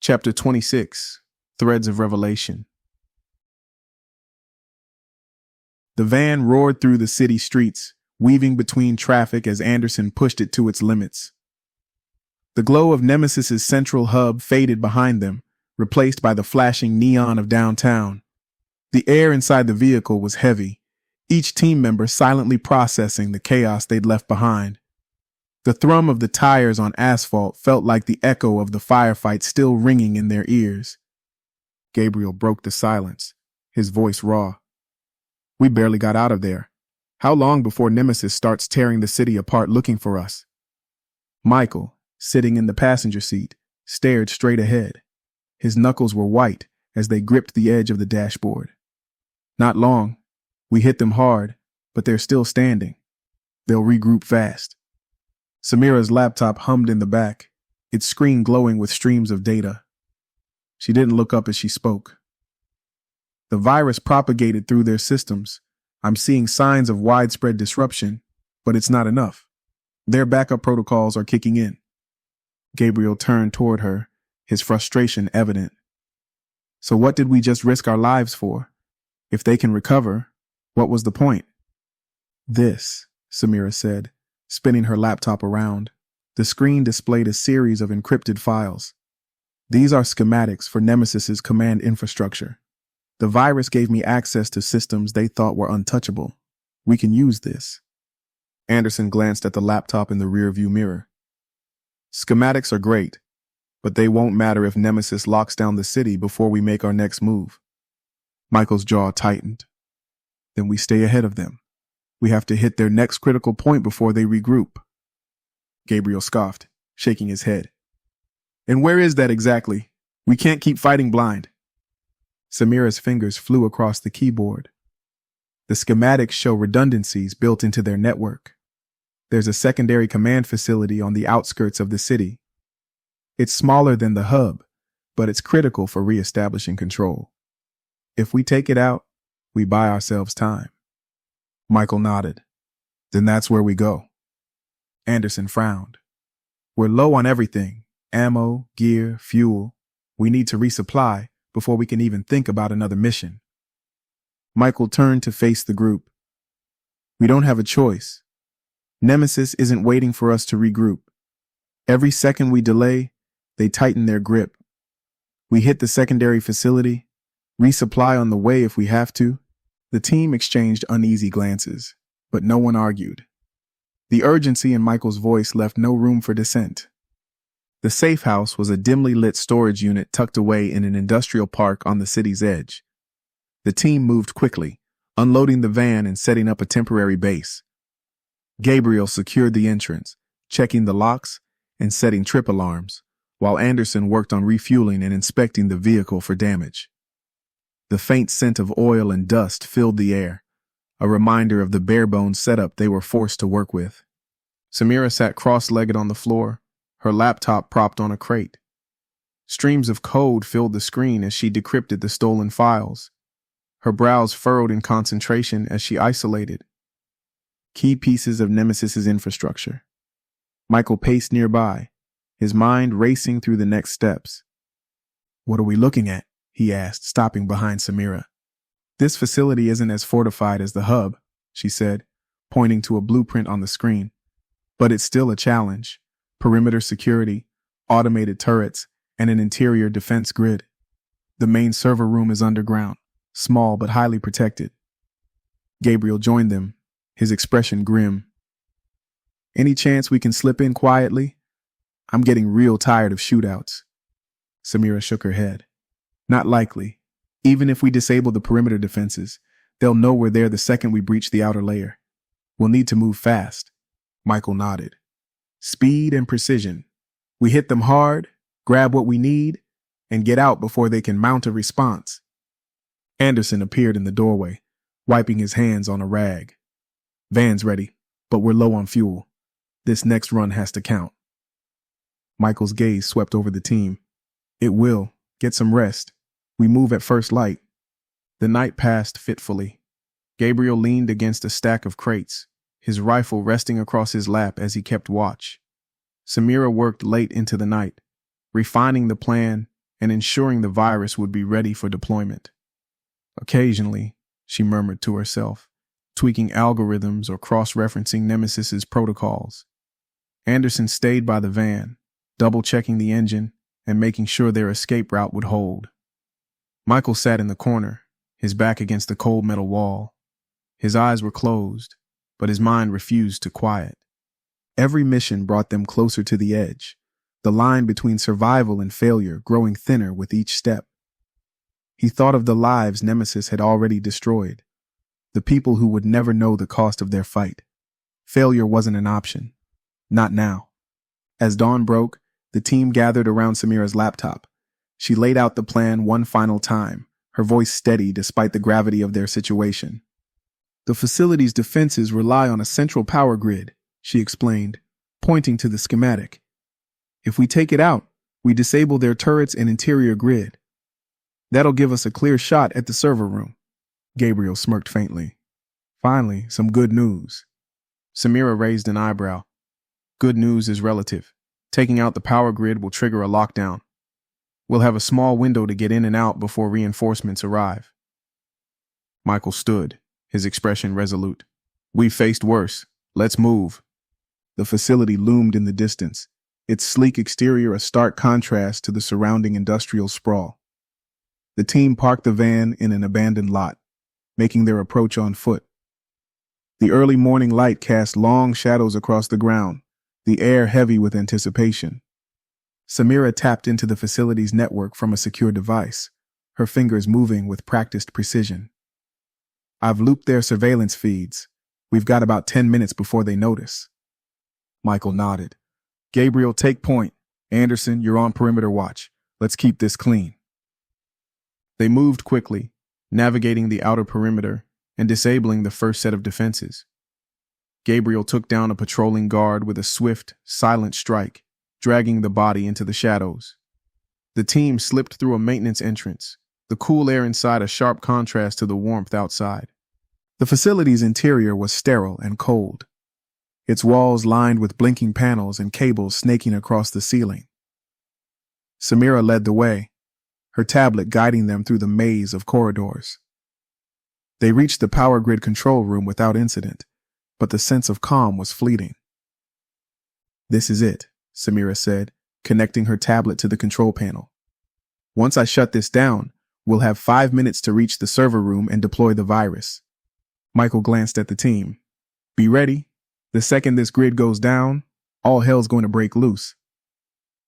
Chapter 26, Threads of Revelation. The van roared through the city streets, weaving between traffic as Anderson pushed it to its limits. The glow of Nemesis's central hub faded behind them, replaced by the flashing neon of downtown. The air inside the vehicle was heavy, each team member silently processing the chaos they'd left behind. The thrum of the tires on asphalt felt like the echo of the firefight still ringing in their ears. Gabriel broke the silence, his voice raw. We barely got out of there. How long before Nemesis starts tearing the city apart looking for us? Michael, sitting in the passenger seat, stared straight ahead. His knuckles were white as they gripped the edge of the dashboard. Not long. We hit them hard, but they're still standing. They'll regroup fast. Samira's laptop hummed in the back, its screen glowing with streams of data. She didn't look up as she spoke. The virus propagated through their systems. I'm seeing signs of widespread disruption, but it's not enough. Their backup protocols are kicking in. Gabriel turned toward her, his frustration evident. So what did we just risk our lives for? If they can recover, what was the point? This, Samira said, spinning her laptop around. The screen displayed a series of encrypted files. These are schematics for Nemesis's command infrastructure. The virus gave me access to systems they thought were untouchable. We can use this. Anderson glanced at the laptop in the rearview mirror. Schematics are great, but they won't matter if Nemesis locks down the city before we make our next move. Michael's jaw tightened. Then we stay ahead of them. We have to hit their next critical point before they regroup. Gabriel scoffed, shaking his head. And where is that exactly? We can't keep fighting blind. Samira's fingers flew across the keyboard. The schematics show redundancies built into their network. There's a secondary command facility on the outskirts of the city. It's smaller than the hub, but it's critical for reestablishing control. If we take it out, we buy ourselves time. Michael nodded. Then that's where we go. Anderson frowned. We're low on everything. Ammo, gear, fuel. We need to resupply before we can even think about another mission. Michael turned to face the group. We don't have a choice. Nemesis isn't waiting for us to regroup. Every second we delay, they tighten their grip. We hit the secondary facility, resupply on the way if we have to. The team exchanged uneasy glances, but no one argued. The urgency in Michael's voice left no room for dissent. The safe house was a dimly lit storage unit tucked away in an industrial park on the city's edge. The team moved quickly, unloading the van and setting up a temporary base. Gabriel secured the entrance, checking the locks and setting trip alarms, while Anderson worked on refueling and inspecting the vehicle for damage. The faint scent of oil and dust filled the air, a reminder of the bare-bones setup they were forced to work with. Samira sat cross-legged on the floor, her laptop propped on a crate. Streams of code filled the screen as she decrypted the stolen files. Her brows furrowed in concentration as she isolated key pieces of Nemesis's infrastructure. Michael paced nearby, his mind racing through the next steps. What are we looking at? He asked, stopping behind Samira. This facility isn't as fortified as the hub, she said, pointing to a blueprint on the screen. But it's still a challenge. Perimeter security, automated turrets, and an interior defense grid. The main server room is underground, small but highly protected. Gabriel joined them, his expression grim. Any chance we can slip in quietly? I'm getting real tired of shootouts. Samira shook her head. Not likely. Even if we disable the perimeter defenses, they'll know we're there the second we breach the outer layer. We'll need to move fast. Michael nodded. Speed and precision. We hit them hard, grab what we need, and get out before they can mount a response. Anderson appeared in the doorway, wiping his hands on a rag. Van's ready, but we're low on fuel. This next run has to count. Michael's gaze swept over the team. It will. Get some rest. We move at first light. The night passed fitfully. Gabriel leaned against a stack of crates, his rifle resting across his lap as he kept watch. Samira worked late into the night, refining the plan and ensuring the virus would be ready for deployment. Occasionally, she murmured to herself, tweaking algorithms or cross-referencing Nemesis's protocols. Anderson stayed by the van, double-checking the engine and making sure their escape route would hold. Michael sat in the corner, his back against the cold metal wall. His eyes were closed, but his mind refused to quiet. Every mission brought them closer to the edge, the line between survival and failure growing thinner with each step. He thought of the lives Nemesis had already destroyed, the people who would never know the cost of their fight. Failure wasn't an option. Not now. As dawn broke, the team gathered around Samira's laptop. She laid out the plan one final time, her voice steady despite the gravity of their situation. The facility's defenses rely on a central power grid, she explained, pointing to the schematic. If we take it out, we disable their turrets and interior grid. That'll give us a clear shot at the server room. Gabriel smirked faintly. Finally, some good news. Samira raised an eyebrow. Good news is relative. Taking out the power grid will trigger a lockdown. We'll have a small window to get in and out before reinforcements arrive. Michael stood, his expression resolute. We've faced worse. Let's move. The facility loomed in the distance, its sleek exterior a stark contrast to the surrounding industrial sprawl. The team parked the van in an abandoned lot, making their approach on foot. The early morning light cast long shadows across the ground, the air heavy with anticipation. Samira tapped into the facility's network from a secure device, her fingers moving with practiced precision. I've looped their surveillance feeds. We've got about 10 minutes before they notice. Michael nodded. Gabriel, take point. Anderson, you're on perimeter watch. Let's keep this clean. They moved quickly, navigating the outer perimeter and disabling the first set of defenses. Gabriel took down a patrolling guard with a swift, silent strike, dragging the body into the shadows. The team slipped through a maintenance entrance, the cool air inside a sharp contrast to the warmth outside. The facility's interior was sterile and cold, its walls lined with blinking panels and cables snaking across the ceiling. Samira led the way, her tablet guiding them through the maze of corridors. They reached the power grid control room without incident, but the sense of calm was fleeting. This is it, Samira said, connecting her tablet to the control panel. Once I shut this down, we'll have 5 minutes to reach the server room and deploy the virus. Michael glanced at the team. Be ready. The second this grid goes down, all hell's going to break loose.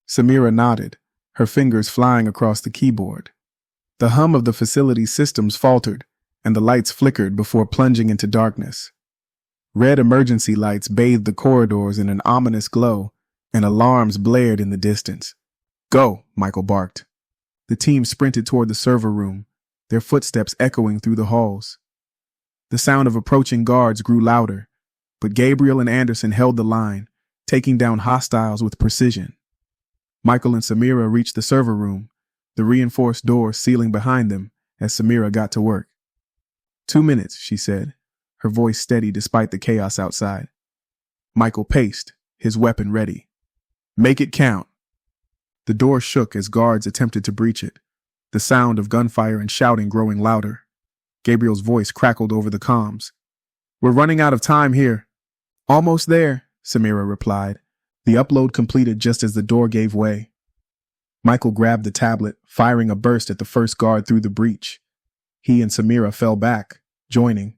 Samira nodded, her fingers flying across the keyboard. The hum of the facility's systems faltered, and the lights flickered before plunging into darkness. Red emergency lights bathed the corridors in an ominous glow, and alarms blared in the distance. Go, Michael barked. The team sprinted toward the server room, their footsteps echoing through the halls. The sound of approaching guards grew louder, but Gabriel and Anderson held the line, taking down hostiles with precision. Michael and Samira reached the server room, the reinforced door sealing behind them as Samira got to work. 2 minutes, she said, her voice steady despite the chaos outside. Michael paced, his weapon ready. Make it count. The door shook as guards attempted to breach it, the sound of gunfire and shouting growing louder. Gabriel's voice crackled over the comms. We're running out of time here. Almost there, Samira replied, the upload completed just as the door gave way. Michael grabbed the tablet, firing a burst at the first guard through the breach. He and Samira fell back, joining.